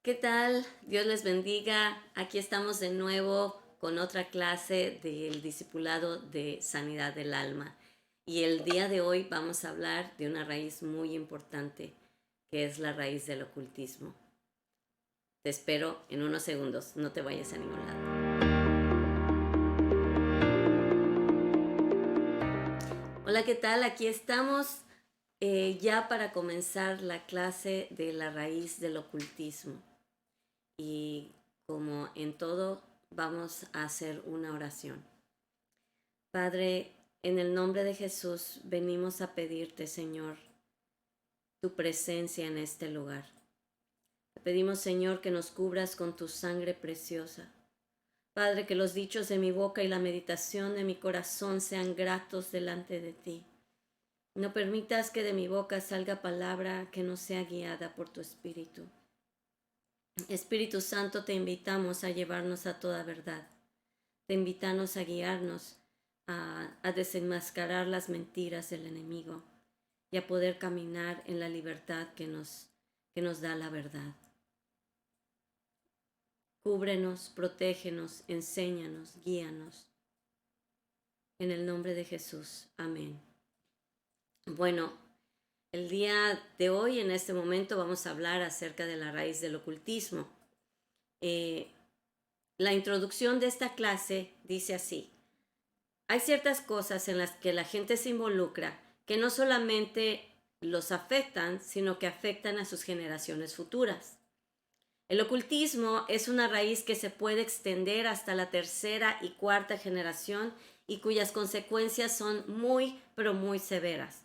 ¿Qué tal? Dios les bendiga. Aquí estamos de nuevo con otra clase del discipulado de sanidad del alma. Y el día de hoy vamos a hablar de una raíz muy importante, que es la raíz del ocultismo. Te espero en unos segundos, no te vayas a ningún lado. Hola, ¿qué tal? Aquí estamos ya para comenzar la clase de la raíz del ocultismo. Y como en todo, vamos a hacer una oración. Padre, en el nombre de Jesús, venimos a pedirte, Señor, tu presencia en este lugar. Te pedimos, Señor, que nos cubras con tu sangre preciosa. Padre, que los dichos de mi boca y la meditación de mi corazón sean gratos delante de ti. No permitas que de mi boca salga palabra que no sea guiada por tu Espíritu. Espíritu Santo, te invitamos a llevarnos a toda verdad. Te invitamos a guiarnos, a desenmascarar las mentiras del enemigo y a poder caminar en la libertad que nos da la verdad. Cúbrenos, protégenos, enséñanos, guíanos. En el nombre de Jesús. Amén. Bueno, el día de hoy, en este momento, vamos a hablar acerca de la raíz del ocultismo. La introducción de esta clase dice así: hay ciertas cosas en las que la gente se involucra que no solamente los afectan, sino que afectan a sus generaciones futuras. El ocultismo es una raíz que se puede extender hasta la tercera y cuarta generación y cuyas consecuencias son muy, pero muy severas.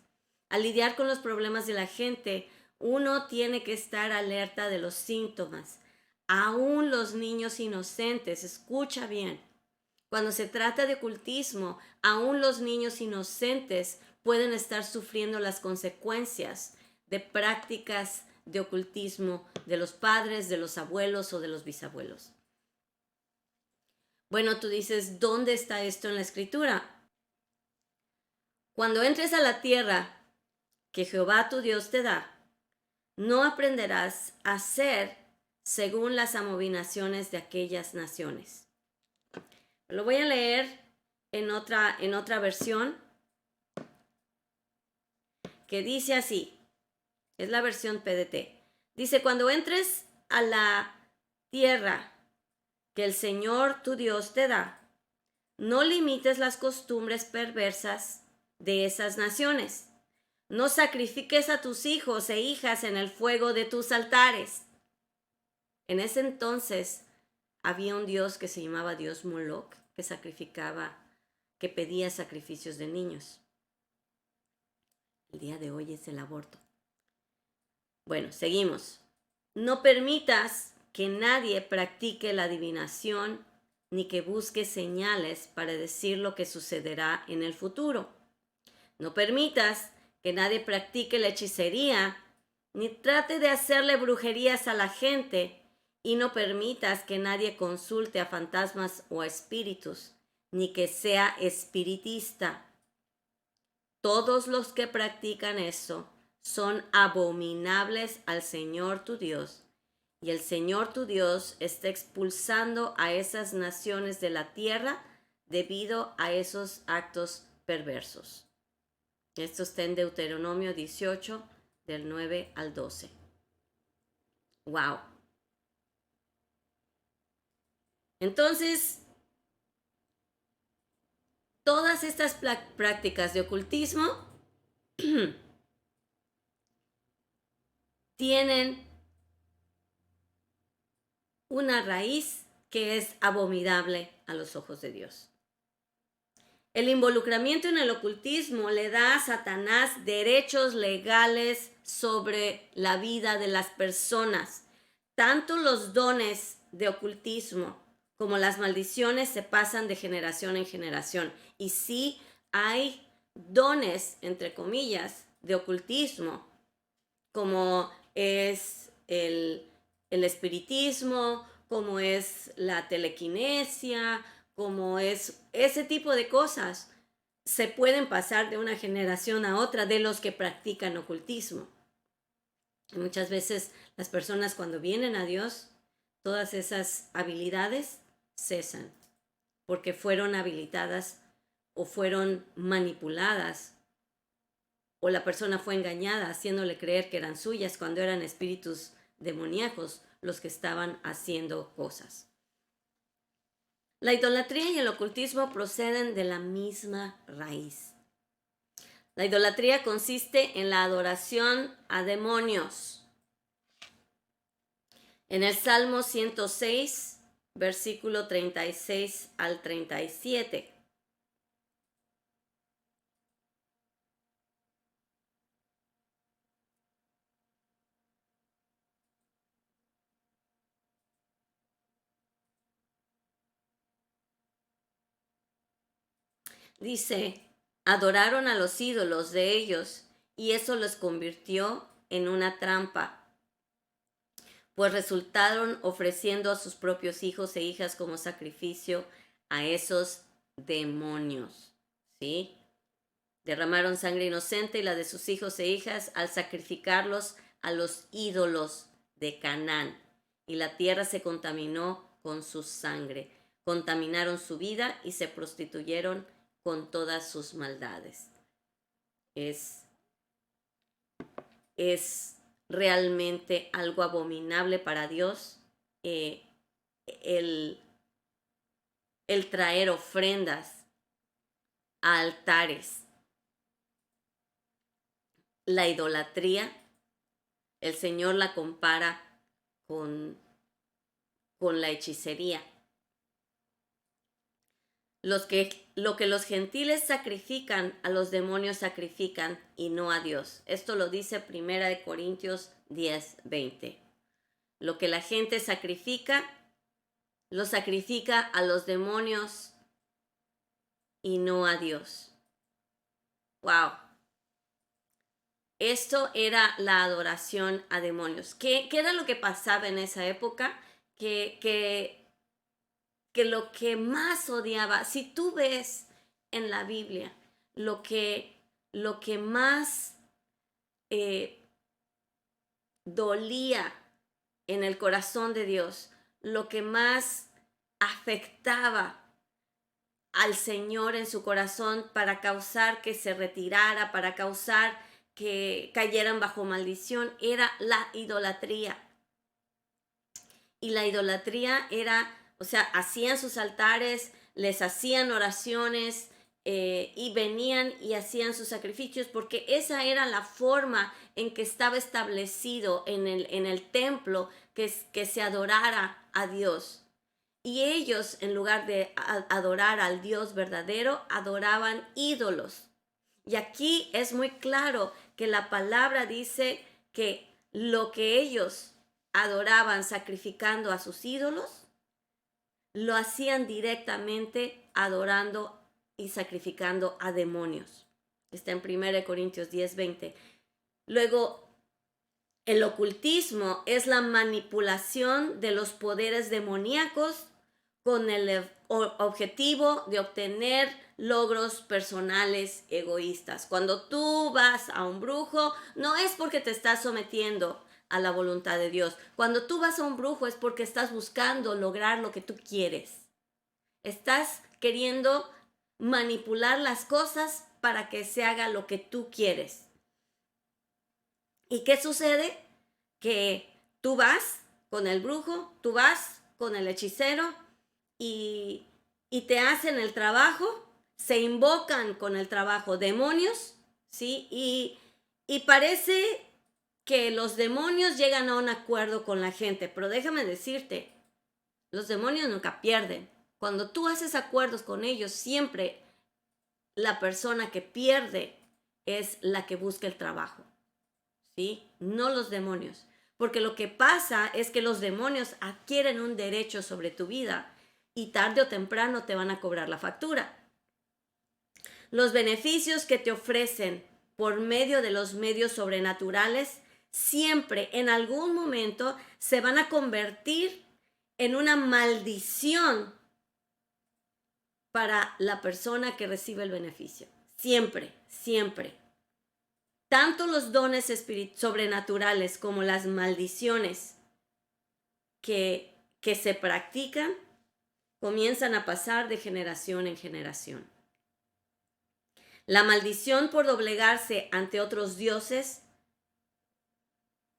Al lidiar con los problemas de la gente, uno tiene que estar alerta de los síntomas. Aún los niños inocentes, escucha bien, cuando se trata de ocultismo, aún los niños inocentes pueden estar sufriendo las consecuencias de prácticas de ocultismo de los padres, de los abuelos o de los bisabuelos. Bueno, tú dices, ¿dónde está esto en la Escritura? Cuando entres a la tierra que Jehová tu Dios te da, no aprenderás a hacer según las abominaciones de aquellas naciones. Lo voy a leer en otra versión que dice así. Es la versión PDT. Dice, cuando entres a la tierra que el Señor tu Dios te da, no limites las costumbres perversas de esas naciones. No sacrifiques a tus hijos e hijas en el fuego de tus altares. En ese entonces había un dios que se llamaba Dios Moloch, que pedía sacrificios de niños. El día de hoy es el aborto. Bueno, seguimos. No permitas que nadie practique la adivinación ni que busque señales para decir lo que sucederá en el futuro. No permitas que nadie practique la hechicería ni trate de hacerle brujerías a la gente, y no permitas que nadie consulte a fantasmas o a espíritus, ni que sea espiritista. Todos los que practican eso son abominables al Señor tu Dios, y el Señor tu Dios está expulsando a esas naciones de la tierra debido a esos actos perversos. Esto está en Deuteronomio 18, del 9 al 12. ¡Wow! Entonces, todas estas prácticas de ocultismo tienen una raíz que es abominable a los ojos de Dios. El involucramiento en el ocultismo le da a Satanás derechos legales sobre la vida de las personas. Tanto los dones de ocultismo como las maldiciones se pasan de generación en generación. Y sí hay dones, entre comillas, de ocultismo, como es el espiritismo, como es la telequinesia, como es ese tipo de cosas. Se pueden pasar de una generación a otra de los que practican ocultismo. Muchas veces las personas, cuando vienen a Dios, todas esas habilidades cesan, porque fueron habilitadas o fueron manipuladas, o la persona fue engañada haciéndole creer que eran suyas cuando eran espíritus demoníacos los que estaban haciendo cosas. La idolatría y el ocultismo proceden de la misma raíz. La idolatría consiste en la adoración a demonios. En el Salmo 106, versículo 36 al 37. Dice, adoraron a los ídolos de ellos y eso los convirtió en una trampa, pues resultaron ofreciendo a sus propios hijos e hijas como sacrificio a esos demonios, ¿sí? Derramaron sangre inocente y la de sus hijos e hijas al sacrificarlos a los ídolos de Canaán, y la tierra se contaminó con su sangre. Contaminaron su vida y se prostituyeron con todas sus maldades. Es realmente algo abominable para Dios el traer ofrendas a altares. La idolatría, el Señor la compara con la hechicería. Lo que los gentiles sacrifican, a los demonios sacrifican y no a Dios. Esto lo dice 1 Corintios 10:20. Lo que la gente sacrifica, lo sacrifica a los demonios y no a Dios. ¡Wow! Esto era la adoración a demonios. ¿Qué era lo que pasaba en esa época? Que lo que más odiaba, si tú ves en la Biblia, lo que más dolía en el corazón de Dios, lo que más afectaba al Señor en su corazón para causar que se retirara, para causar que cayeran bajo maldición, era la idolatría. Y la idolatría era, o sea, hacían sus altares, les hacían oraciones y venían y hacían sus sacrificios, porque esa era la forma en que estaba establecido en el templo que se adorara a Dios. Y ellos, en lugar de adorar al Dios verdadero, adoraban ídolos. Y aquí es muy claro que la palabra dice que lo que ellos adoraban sacrificando a sus ídolos, lo hacían directamente adorando y sacrificando a demonios. Está en 1 Corintios 10:20. Luego, el ocultismo es la manipulación de los poderes demoníacos con el objetivo de obtener logros personales egoístas. Cuando tú vas a un brujo, no es porque te estás sometiendo a la voluntad de Dios. Cuando tú vas a un brujo es porque estás buscando lograr lo que tú quieres. Estás queriendo manipular las cosas para que se haga lo que tú quieres. ¿Y qué sucede? Que tú vas con el brujo, tú vas con el hechicero y te hacen el trabajo, se invocan con el trabajo demonios, ¿sí? Y parece que los demonios llegan a un acuerdo con la gente, pero déjame decirte, los demonios nunca pierden. Cuando tú haces acuerdos con ellos, siempre la persona que pierde es la que busca el trabajo, ¿sí? No los demonios. Porque lo que pasa es que los demonios adquieren un derecho sobre tu vida y tarde o temprano te van a cobrar la factura. Los beneficios que te ofrecen por medio de los medios sobrenaturales siempre en algún momento se van a convertir en una maldición para la persona que recibe el beneficio. Siempre, siempre. Tanto los dones sobrenaturales como las maldiciones que que se practican comienzan a pasar de generación en generación. La maldición por doblegarse ante otros dioses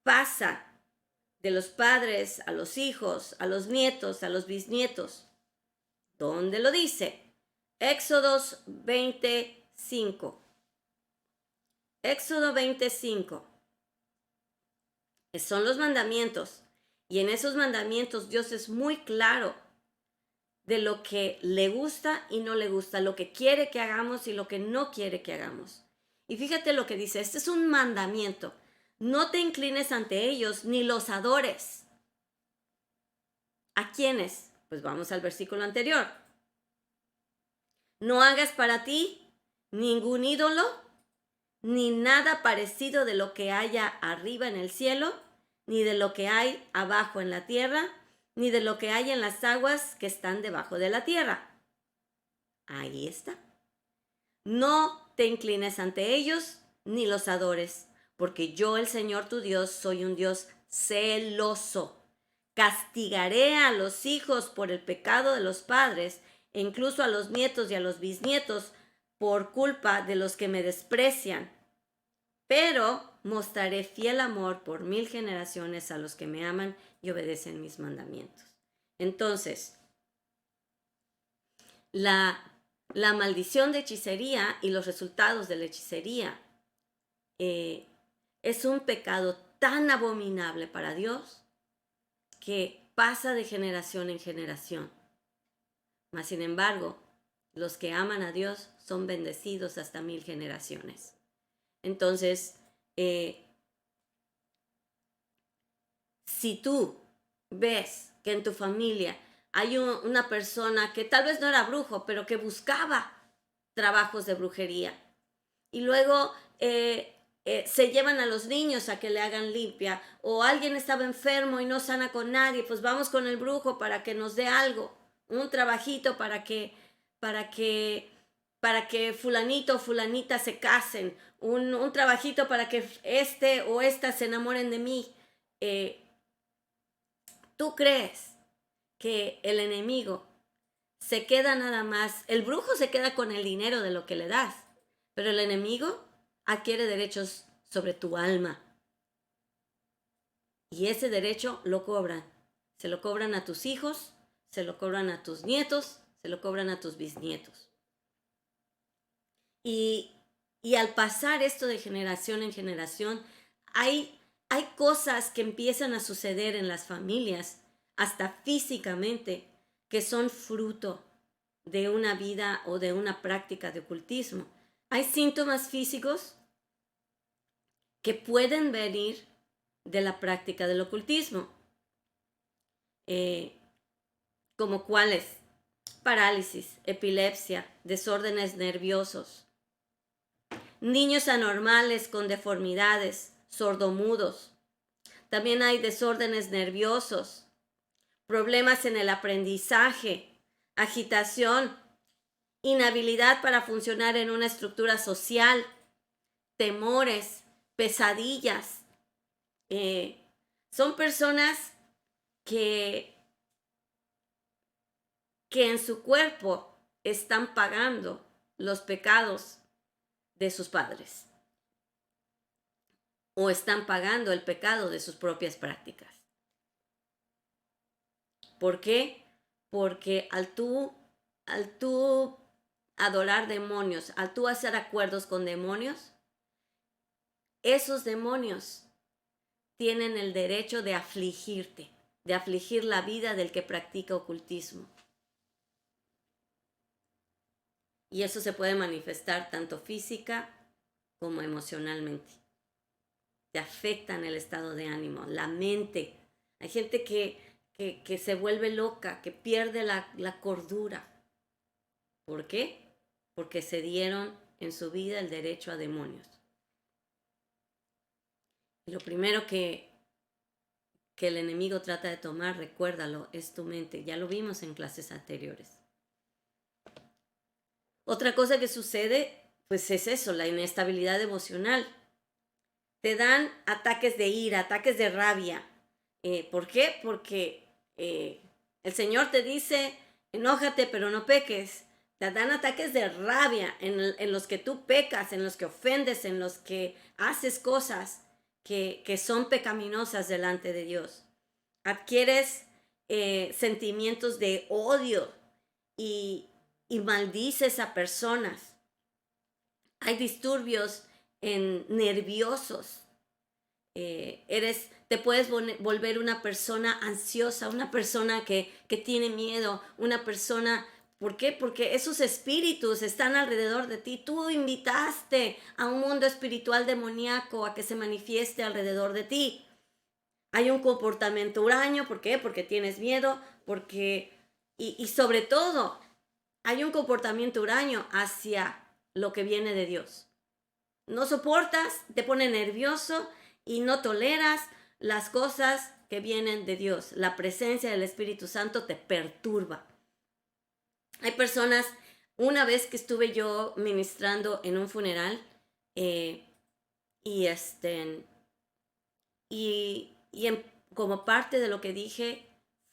pasa de los padres a los hijos, a los nietos, a los bisnietos. ¿Dónde lo dice? Éxodos 25. Éxodo 25. Son los mandamientos. Y en esos mandamientos Dios es muy claro de lo que le gusta y no le gusta, lo que quiere que hagamos y lo que no quiere que hagamos. Y fíjate lo que dice, este es un mandamiento. No te inclines ante ellos ni los adores. ¿A quiénes? Pues vamos al versículo anterior. No hagas para ti ningún ídolo, ni nada parecido de lo que haya arriba en el cielo, ni de lo que hay abajo en la tierra, ni de lo que hay en las aguas que están debajo de la tierra. Ahí está. No te inclines ante ellos, ni los adores, porque yo, el Señor tu Dios, soy un Dios celoso. Castigaré a los hijos por el pecado de los padres, e incluso a los nietos y a los bisnietos por culpa de los que me desprecian. Pero mostraré fiel amor por 1000 generaciones a los que me aman y obedecen mis mandamientos. Entonces, la maldición de hechicería y los resultados de la hechicería es un pecado tan abominable para Dios que pasa de generación en generación. Mas, sin embargo, los que aman a Dios son bendecidos hasta 1000 generaciones. Entonces, si tú ves que en tu familia hay una persona que tal vez no era brujo, pero que buscaba trabajos de brujería, y luego se llevan a los niños a que le hagan limpia, o alguien estaba enfermo y no sana con nadie, pues vamos con el brujo para que nos dé algo, un trabajito para que fulanito o fulanita se casen, un trabajito para que este o esta se enamoren de mí. ¿Tú crees que el enemigo se queda nada más? El brujo se queda con el dinero de lo que le das, pero el enemigo adquiere derechos sobre tu alma. Y ese derecho lo cobran. Se lo cobran a tus hijos, se lo cobran a tus nietos, se lo cobran a tus bisnietos. Y al pasar esto de generación en generación, hay cosas que empiezan a suceder en las familias, hasta físicamente, que son fruto de una vida o de una práctica de ocultismo. Hay síntomas físicos que pueden venir de la práctica del ocultismo. ¿Como cuáles? Parálisis, epilepsia, desórdenes nerviosos, niños anormales con deformidades, sordomudos. También hay desórdenes nerviosos, problemas en el aprendizaje, agitación, inhabilidad para funcionar en una estructura social, temores, pesadillas. Son personas que en su cuerpo están pagando los pecados de sus padres o están pagando el pecado de sus propias prácticas. ¿Por qué? Porque al tú adorar demonios, al tú hacer acuerdos con demonios, esos demonios tienen el derecho de afligirte, de afligir la vida del que practica ocultismo. Y eso se puede manifestar tanto física como emocionalmente. Te afectan el estado de ánimo, la mente. Hay gente que se vuelve loca, que pierde la cordura. ¿Por qué? Porque se dieron en su vida el derecho a demonios. Y lo primero que el enemigo trata de tomar, recuérdalo, es tu mente. Ya lo vimos en clases anteriores. Otra cosa que sucede, pues es eso, la inestabilidad emocional. Te dan ataques de ira, ataques de rabia. ¿Por qué? Porque El Señor te dice, enójate, pero no peques. Te dan ataques de rabia en los que tú pecas, en los que ofendes, en los que haces cosas que son pecaminosas delante de Dios. Adquieres sentimientos de odio y maldices a personas. Hay disturbios nerviosos. Te puedes volver una persona ansiosa, una persona que tiene miedo, una persona. ¿Por qué? Porque esos espíritus están alrededor de ti. Tú invitaste a un mundo espiritual demoníaco a que se manifieste alrededor de ti. Hay un comportamiento huraño. ¿Por qué? Porque tienes miedo, y sobre todo, hay un comportamiento huraño hacia lo que viene de Dios. No soportas, te pone nervioso y no toleras las cosas que vienen de Dios. La presencia del Espíritu Santo te perturba. Hay personas, una vez que estuve yo ministrando en un funeral, como parte de lo que dije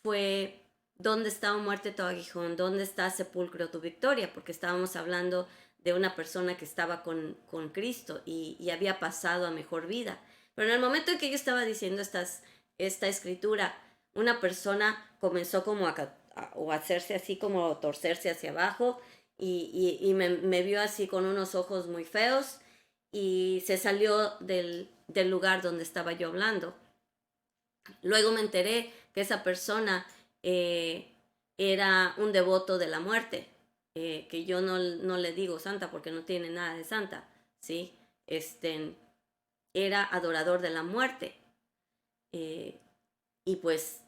fue, ¿dónde está muerte tu aguijón? ¿Dónde está sepulcro tu victoria? Porque estábamos hablando de una persona que estaba con Cristo y había pasado a mejor vida. Pero en el momento en que yo estaba diciendo esta escritura, una persona comenzó como a hacerse así, como torcerse hacia abajo, y me vio así con unos ojos muy feos, y se salió del lugar donde estaba yo hablando. Luego me enteré que esa persona era un devoto de la muerte, que yo no le digo santa porque no tiene nada de santa, ¿sí? Era adorador de la muerte. Y pues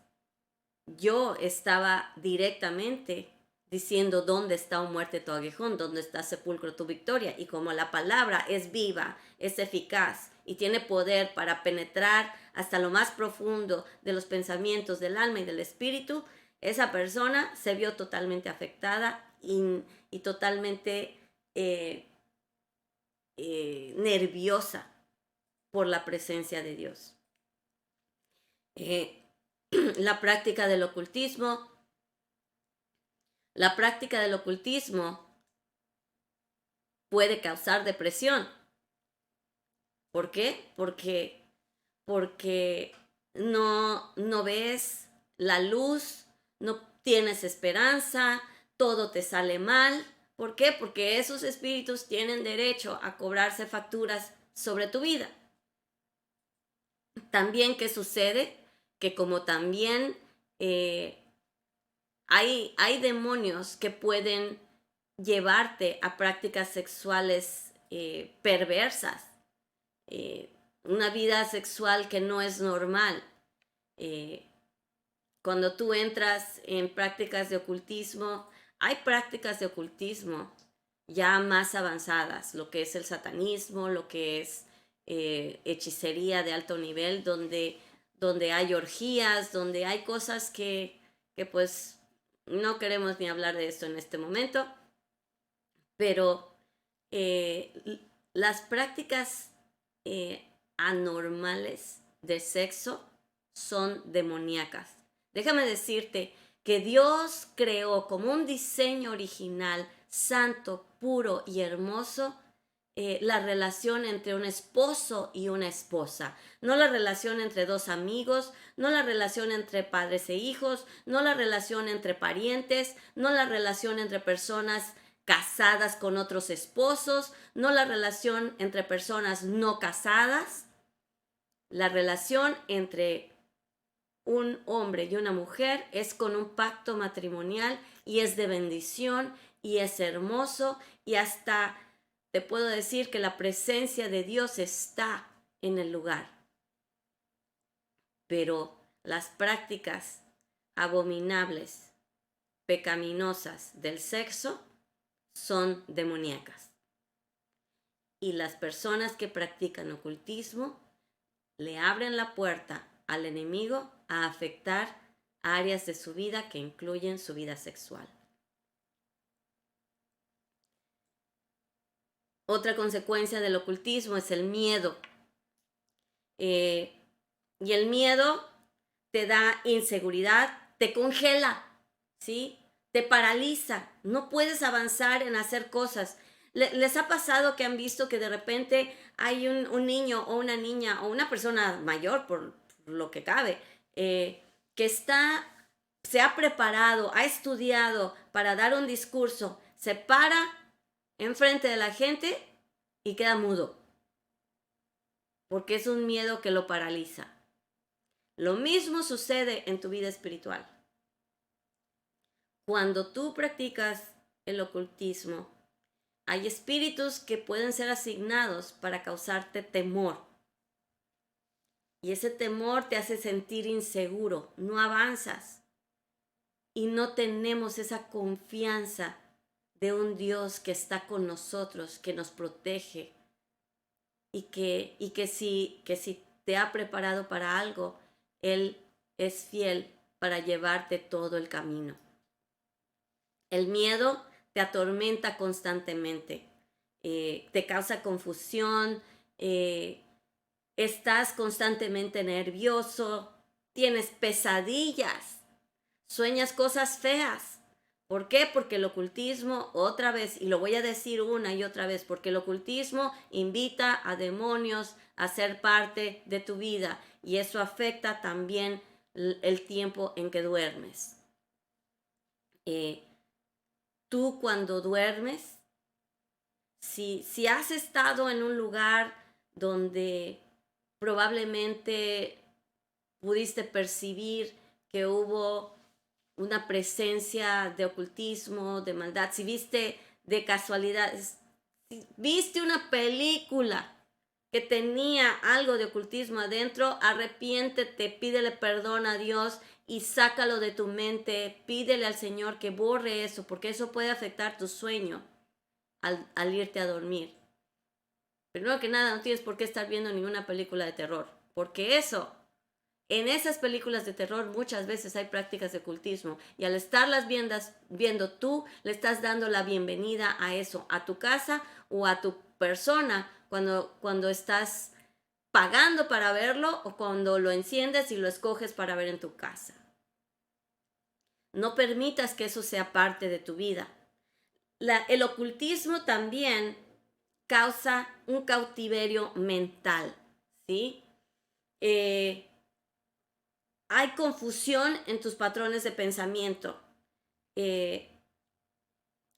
yo estaba directamente diciendo, ¿dónde está, oh muerte, tu aguijón? ¿Dónde está, sepulcro, tu victoria? Y como la palabra es viva, es eficaz y tiene poder para penetrar hasta lo más profundo de los pensamientos del alma y del espíritu, esa persona se vio totalmente afectada y totalmente nerviosa por la presencia de Dios. La práctica del ocultismo. La práctica del ocultismo puede causar depresión. ¿Por qué? Porque no ves la luz, no tienes esperanza, todo te sale mal. ¿Por qué? Porque esos espíritus tienen derecho a cobrarse facturas sobre tu vida. También, ¿qué sucede? Que como también hay demonios que pueden llevarte a prácticas sexuales perversas, una vida sexual que no es normal. Cuando tú entras en prácticas de ocultismo, hay prácticas de ocultismo ya más avanzadas, lo que es el satanismo, lo que es hechicería de alto nivel, donde hay orgías, donde hay cosas que pues no queremos ni hablar de esto en este momento, pero las prácticas anormales de sexo son demoníacas. Déjame decirte que Dios creó como un diseño original, santo, puro y hermoso, la relación entre un esposo y una esposa, no la relación entre dos amigos, no la relación entre padres e hijos, no la relación entre parientes, no la relación entre personas casadas con otros esposos, no la relación entre personas no casadas. La relación entre un hombre y una mujer es con un pacto matrimonial y es de bendición y es hermoso, y hasta te puedo decir que la presencia de Dios está en el lugar. Pero las prácticas abominables, pecaminosas del sexo son demoníacas. Y las personas que practican ocultismo le abren la puerta al enemigo a afectar áreas de su vida que incluyen su vida sexual. Otra consecuencia del ocultismo es el miedo. Y el miedo te da inseguridad, te congela. ¿sí? Te paraliza, no puedes avanzar en hacer cosas. ¿Les ha pasado que han visto que de repente hay un niño o una niña o una persona mayor, por lo que cabe, que se ha preparado, ha estudiado para dar un discurso, se para enfrente de la gente y queda mudo, porque es un miedo que lo paraliza? Lo mismo sucede en tu vida espiritual. Cuando tú practicas el ocultismo, hay espíritus que pueden ser asignados para causarte temor. Y ese temor te hace sentir inseguro, no avanzas. Y no tenemos esa confianza de un Dios que está con nosotros, que nos protege y que si te ha preparado para algo, Él es fiel para llevarte todo el camino. El miedo te atormenta constantemente, te causa confusión, estás constantemente nervioso, tienes pesadillas, sueñas cosas feas. ¿Por qué? Porque el ocultismo, otra vez, y lo voy a decir una y otra vez, porque el ocultismo invita a demonios a ser parte de tu vida y eso afecta también el tiempo en que duermes. Tú cuando duermes, si has estado en un lugar donde probablemente pudiste percibir que hubo una presencia de ocultismo, de maldad, si viste de casualidad, si viste una película que tenía algo de ocultismo adentro, arrepiéntete, pídele perdón a Dios y sácalo de tu mente, pídele al Señor que borre eso, porque eso puede afectar tu sueño al irte a dormir. Primero que nada, no tienes por qué estar viendo ninguna película de terror, porque en esas películas de terror muchas veces hay prácticas de ocultismo y al estarlas viendo tú, le estás dando la bienvenida a eso, a tu casa o a tu persona cuando estás pagando para verlo o cuando lo enciendes y lo escoges para ver en tu casa. No permitas que eso sea parte de tu vida. El ocultismo también causa un cautiverio mental, ¿sí? Hay confusión en tus patrones de pensamiento.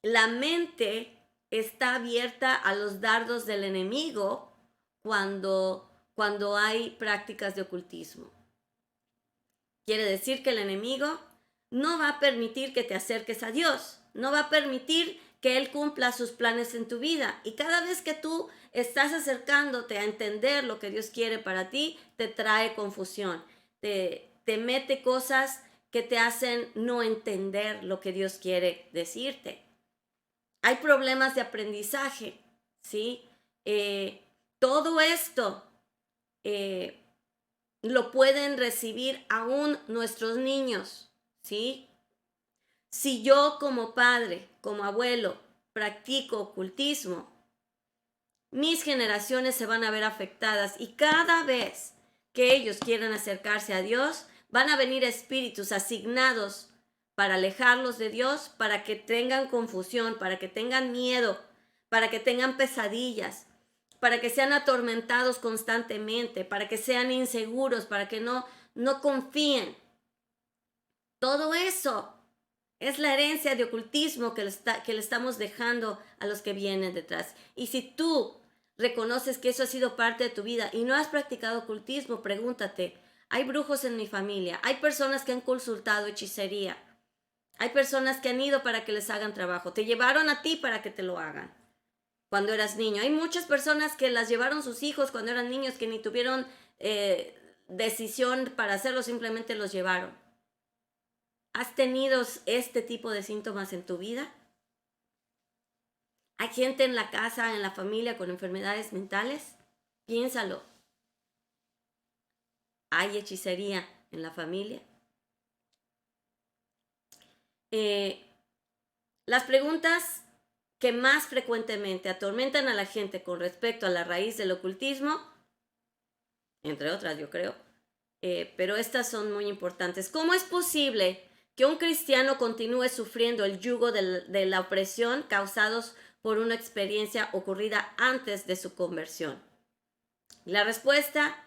La mente está abierta a los dardos del enemigo cuando hay prácticas de ocultismo. Quiere decir que el enemigo no va a permitir que te acerques a Dios, no va a permitir que Él cumpla sus planes en tu vida. Y cada vez que tú estás acercándote a entender lo que Dios quiere para ti, te trae confusión, te mete cosas que te hacen no entender lo que Dios quiere decirte. Hay problemas de aprendizaje, ¿sí? Todo esto lo pueden recibir aún nuestros niños, ¿sí? Si yo como padre, como abuelo, practico ocultismo, mis generaciones se van a ver afectadas y cada vez que ellos quieran acercarse a Dios, van a venir espíritus asignados para alejarlos de Dios, para que tengan confusión, para que tengan miedo, para que tengan pesadillas, para que sean atormentados constantemente, para que sean inseguros, para que no confíen. Todo eso es la herencia de ocultismo que le estamos dejando a los que vienen detrás. Y si tú reconoces que eso ha sido parte de tu vida y no has practicado ocultismo, pregúntate, ¿hay brujos en mi familia? ¿Hay personas que han consultado hechicería? ¿Hay personas que han ido para que les hagan trabajo? ¿Te llevaron a ti para que te lo hagan cuando eras niño? Hay muchas personas que las llevaron sus hijos cuando eran niños que ni tuvieron decisión para hacerlo, simplemente los llevaron. ¿Has tenido este tipo de síntomas en tu vida? ¿Hay gente en la casa, en la familia con enfermedades mentales? Piénsalo. ¿Hay hechicería en la familia? Las preguntas que más frecuentemente atormentan a la gente con respecto a la raíz del ocultismo, entre otras yo creo, pero estas son muy importantes. ¿Cómo es posible que un cristiano continúe sufriendo el yugo de la opresión causados por una experiencia ocurrida antes de su conversión? La respuesta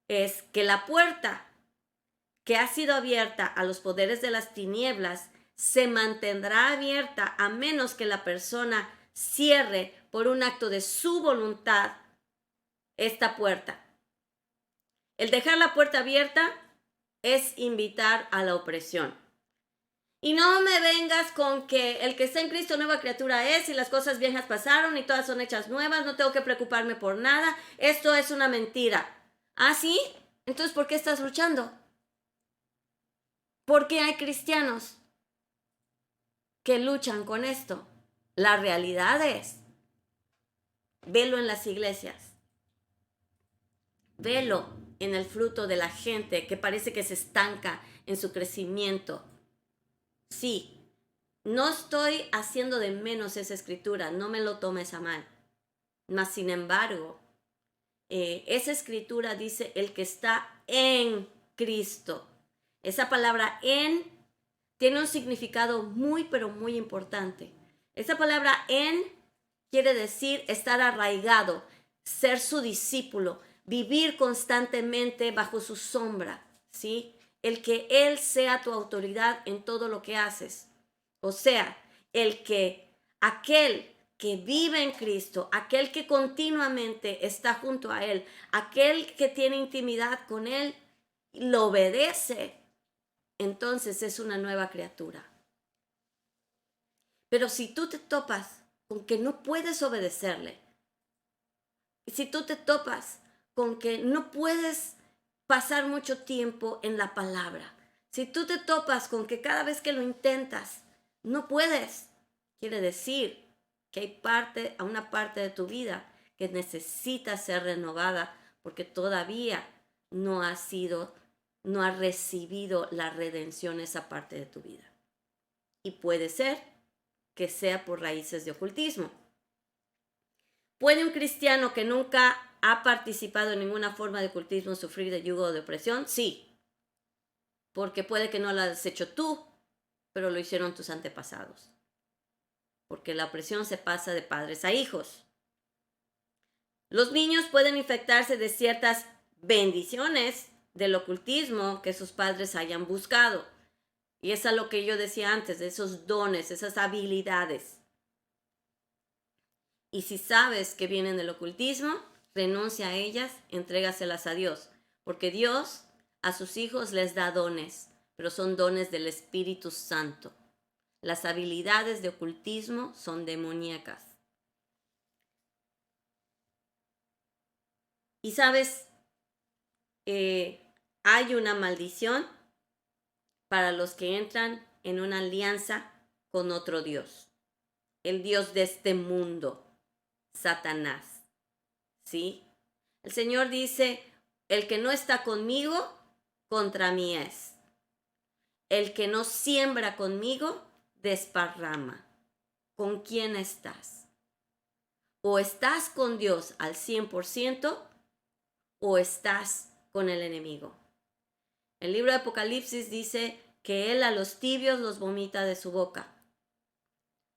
es que la puerta que ha sido abierta a los poderes de las tinieblas se mantendrá abierta a menos que la persona cierre por un acto de su voluntad esta puerta. El dejar la puerta abierta es invitar a la opresión. Y no me vengas con que el que está en Cristo nueva criatura es y las cosas viejas pasaron y todas son hechas nuevas, no tengo que preocuparme por nada, esto es una mentira. ¿Ah, sí? Entonces, ¿por qué estás luchando? ¿Por qué hay cristianos que luchan con esto? La realidad es, velo en las iglesias, velo en el fruto de la gente que parece que se estanca en su crecimiento. Sí, no estoy haciendo de menos esa escritura, no me lo tomes a mal. Mas, sin embargo, esa escritura dice el que está en Cristo. Esa palabra en tiene un significado muy, pero muy importante. Esa palabra en quiere decir estar arraigado, ser su discípulo, vivir constantemente bajo su sombra, ¿sí? El que Él sea tu autoridad en todo lo que haces. O sea, aquel que vive en Cristo, aquel que continuamente está junto a Él, aquel que tiene intimidad con Él, lo obedece, entonces es una nueva criatura. Pero si tú te topas con que no puedes obedecerle, si tú te topas con que no puedes pasar mucho tiempo en la palabra, si tú te topas con que cada vez que lo intentas, no puedes, quiere decir que hay una parte de tu vida que necesita ser renovada porque todavía no has recibido la redención esa parte de tu vida. Y puede ser que sea por raíces de ocultismo. ¿Puede un cristiano que nunca ha participado en ninguna forma de ocultismo sufrir de yugo o de opresión? Sí, porque puede que no lo hayas hecho tú, pero lo hicieron tus antepasados. Porque la opresión se pasa de padres a hijos. Los niños pueden infectarse de ciertas bendiciones del ocultismo que sus padres hayan buscado. Y eso es lo que yo decía antes, de esos dones, esas habilidades. Y si sabes que vienen del ocultismo, renuncia a ellas, entrégaselas a Dios. Porque Dios a sus hijos les da dones, pero son dones del Espíritu Santo. Las habilidades de ocultismo son demoníacas. Y sabes, hay una maldición para los que entran en una alianza con otro Dios. El Dios de este mundo, Satanás. ¿Sí? El Señor dice, el que no está conmigo, contra mí es. El que no siembra conmigo, desparrama. ¿Con quién estás? O estás con Dios al 100% o estás con el enemigo. El libro de Apocalipsis dice que Él a los tibios los vomita de su boca.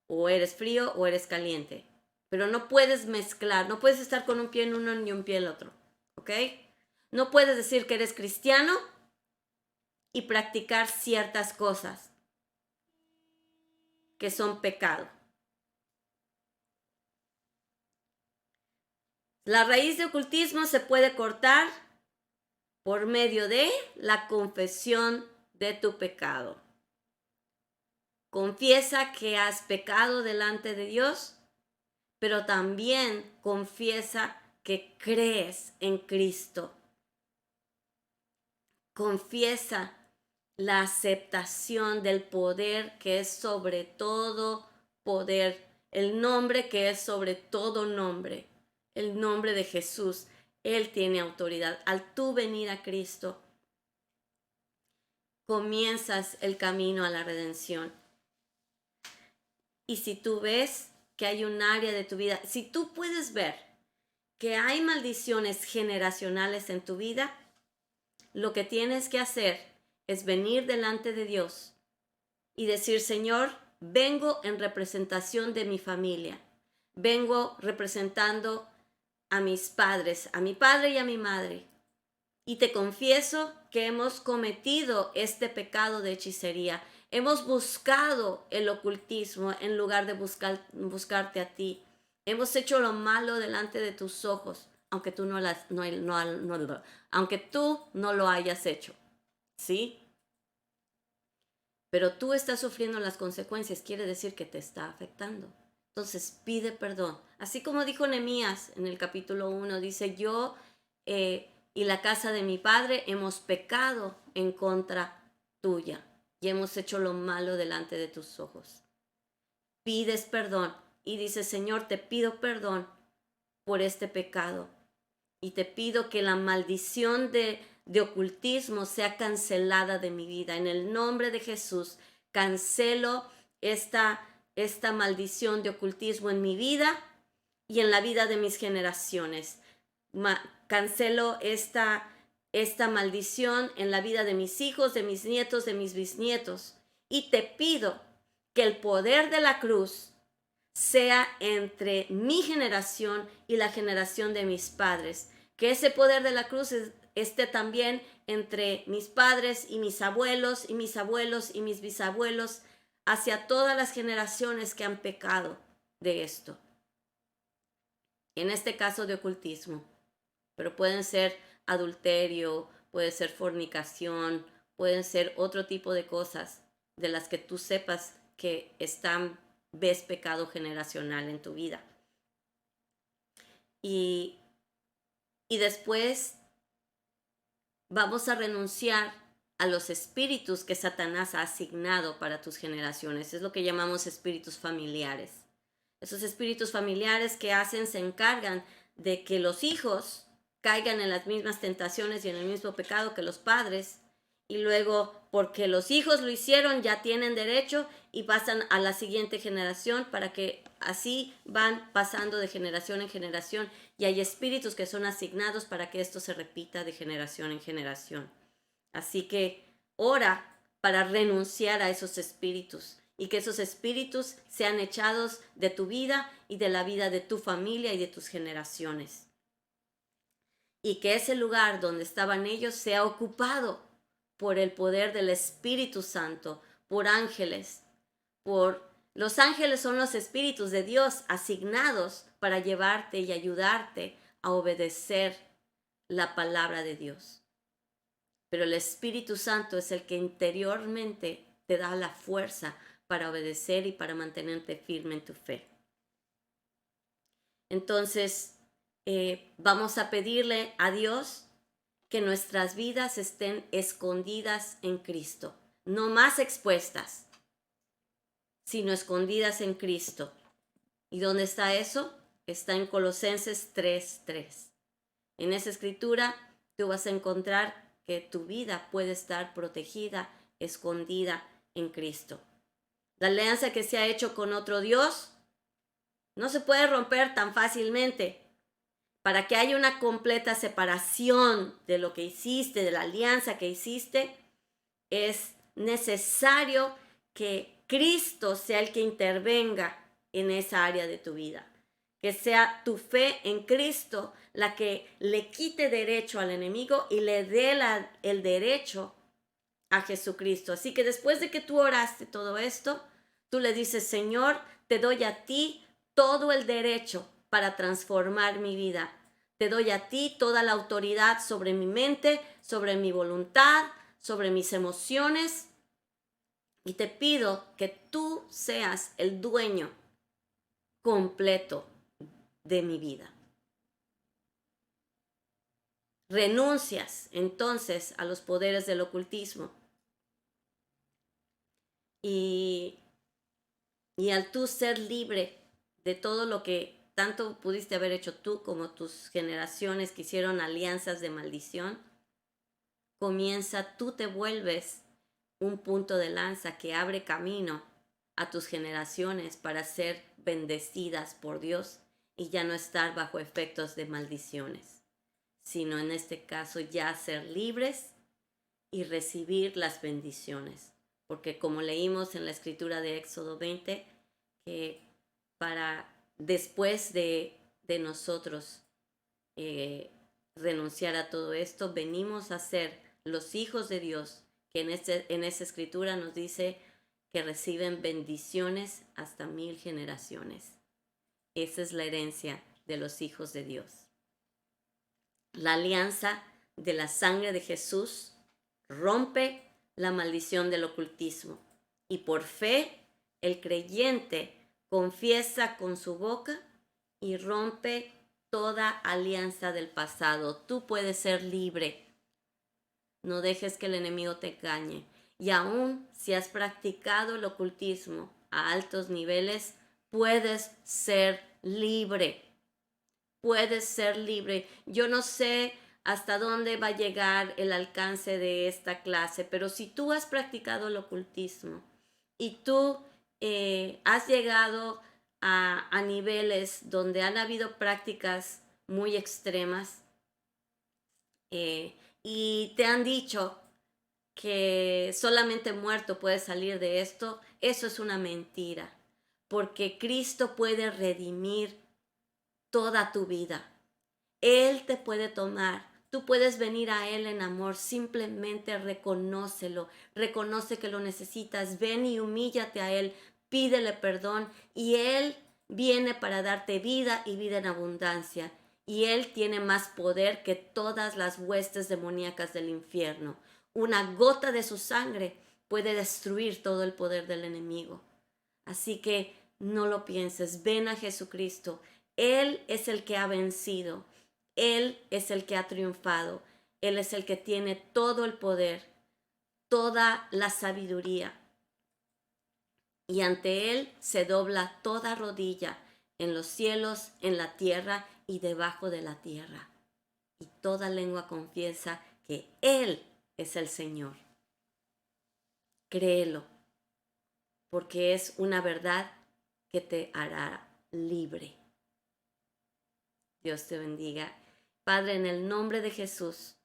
O eres frío o eres caliente. Pero no puedes mezclar, no puedes estar con un pie en uno ni un pie en el otro. ¿Ok? No puedes decir que eres cristiano y practicar ciertas cosas que son pecado. La raíz de ocultismo se puede cortar por medio de la confesión de tu pecado. Confiesa que has pecado delante de Dios, pero también confiesa que crees en Cristo. Confiesa la aceptación del poder que es sobre todo poder, el nombre que es sobre todo nombre, el nombre de Jesús. Él tiene autoridad. Al tú venir a Cristo, comienzas el camino a la redención. Y si tú ves que hay un área de tu vida, si tú puedes ver que hay maldiciones generacionales en tu vida, lo que tienes que hacer es venir delante de Dios y decir, Señor, vengo en representación de mi familia, vengo representando a mis padres, a mi padre y a mi madre, y te confieso que hemos cometido este pecado de hechicería. Hemos buscado el ocultismo en lugar de buscarte a ti. Hemos hecho lo malo delante de tus ojos, aunque tú aunque tú no lo hayas hecho. ¿Sí? Pero tú estás sufriendo las consecuencias, quiere decir que te está afectando. Entonces pide perdón. Así como dijo Nehemías en el capítulo 1, dice, yo y la casa de mi padre hemos pecado en contra tuya y hemos hecho lo malo delante de tus ojos. Pides perdón y dices, Señor, te pido perdón por este pecado y te pido que la maldición de ocultismo sea cancelada de mi vida. En el nombre de Jesús, cancelo esta maldición de ocultismo en mi vida y en la vida de mis generaciones. Cancelo esta maldición en la vida de mis hijos, de mis nietos, de mis bisnietos. Y te pido que el poder de la cruz sea entre mi generación y la generación de mis padres. Que ese poder de la cruz esté también entre mis padres y mis abuelos y mis abuelos y mis bisabuelos, hacia todas las generaciones que han pecado de esto. En este caso de ocultismo, pero pueden ser adulterio, puede ser fornicación, pueden ser otro tipo de cosas de las que tú sepas que ves pecado generacional en tu vida. Y después vamos a renunciar a los espíritus que Satanás ha asignado para tus generaciones. Es lo que llamamos espíritus familiares. Esos espíritus familiares que se encargan de que los hijos caigan en las mismas tentaciones y en el mismo pecado que los padres, y luego porque los hijos lo hicieron ya tienen derecho y pasan a la siguiente generación, para que así van pasando de generación en generación, y hay espíritus que son asignados para que esto se repita de generación en generación. Así que ora para renunciar a esos espíritus y que esos espíritus sean echados de tu vida y de la vida de tu familia y de tus generaciones. Y que ese lugar donde estaban ellos sea ocupado por el poder del Espíritu Santo, por ángeles. Los ángeles son los espíritus de Dios asignados para llevarte y ayudarte a obedecer la palabra de Dios. Pero el Espíritu Santo es el que interiormente te da la fuerza para obedecer y para mantenerte firme en tu fe. Entonces, vamos a pedirle a Dios que nuestras vidas estén escondidas en Cristo, no más expuestas, sino escondidas en Cristo. ¿Y dónde está eso? Está en Colosenses 3:3. En esa escritura tú vas a encontrar que tu vida puede estar protegida, escondida en Cristo. La alianza que se ha hecho con otro Dios no se puede romper tan fácilmente. Para que haya una completa separación de lo que hiciste, de la alianza que hiciste, es necesario que Cristo sea el que intervenga en esa área de tu vida. Que sea tu fe en Cristo la que le quite derecho al enemigo y le dé el derecho a Jesucristo. Así que después de que tú oraste todo esto, tú le dices, Señor, te doy a ti todo el derecho para transformar mi vida. Te doy a ti toda la autoridad sobre mi mente, sobre mi voluntad, sobre mis emociones. Y te pido que tú seas el dueño completo de mi vida. Renuncias entonces a los poderes del ocultismo. Y al tú ser libre de todo lo que tanto pudiste haber hecho tú como tus generaciones que hicieron alianzas de maldición, tú te vuelves un punto de lanza que abre camino a tus generaciones para ser bendecidas por Dios y ya no estar bajo efectos de maldiciones, sino en este caso ya ser libres y recibir las bendiciones, porque como leímos en la escritura de Éxodo 20, que para después de nosotros renunciar a todo esto, venimos a ser los hijos de Dios, que en esa escritura nos dice que reciben bendiciones hasta 1000 generaciones. Esa es la herencia de los hijos de Dios. La alianza de la sangre de Jesús rompe la maldición del ocultismo y por fe el creyente confiesa con su boca y rompe toda alianza del pasado. Tú puedes ser libre. No dejes que el enemigo te engañe. Y aún si has practicado el ocultismo a altos niveles, puedes ser libre. Puedes ser libre. Yo no sé hasta dónde va a llegar el alcance de esta clase, pero si tú has practicado el ocultismo y tú has llegado a niveles donde han habido prácticas muy extremas y te han dicho que solamente muerto puede salir de esto, eso es una mentira, porque Cristo puede redimir toda tu vida. Él te puede tomar. Tú puedes venir a Él en amor, simplemente reconócelo, reconoce que lo necesitas, ven y humíllate a Él, pídele perdón y Él viene para darte vida y vida en abundancia. Y Él tiene más poder que todas las huestes demoníacas del infierno. Una gota de su sangre puede destruir todo el poder del enemigo. Así que no lo pienses, ven a Jesucristo. Él es el que ha vencido. Él es el que ha triunfado. Él es el que tiene todo el poder, toda la sabiduría. Y ante Él se dobla toda rodilla en los cielos, en la tierra y debajo de la tierra. Y toda lengua confiesa que Él es el Señor. Créelo, porque es una verdad que te hará libre. Dios te bendiga. Padre, en el nombre de Jesús,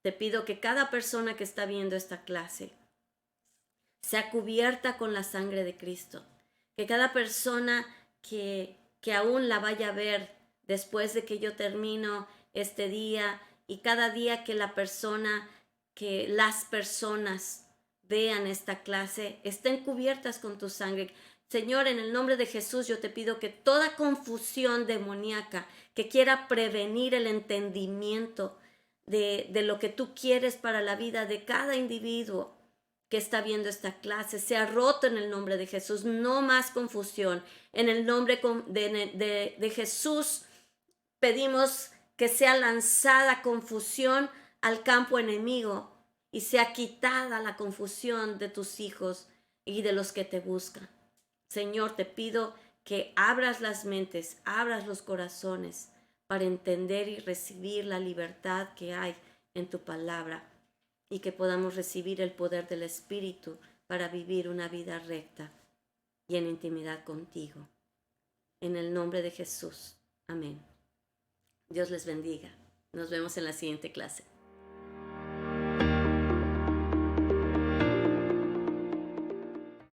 te pido que cada persona que está viendo esta clase sea cubierta con la sangre de Cristo. Que cada persona que aún la vaya a ver después de que yo termino este día y cada día que las personas vean esta clase, estén cubiertas con tu sangre. Señor, en el nombre de Jesús yo te pido que toda confusión demoníaca que quiera prevenir el entendimiento de lo que tú quieres para la vida de cada individuo que está viendo esta clase, sea roto en el nombre de Jesús. No más confusión. En el nombre de Jesús pedimos que sea lanzada confusión al campo enemigo y sea quitada la confusión de tus hijos y de los que te buscan. Señor, te pido que abras las mentes, abras los corazones para entender y recibir la libertad que hay en tu palabra y que podamos recibir el poder del Espíritu para vivir una vida recta y en intimidad contigo. En el nombre de Jesús. Amén. Dios les bendiga. Nos vemos en la siguiente clase.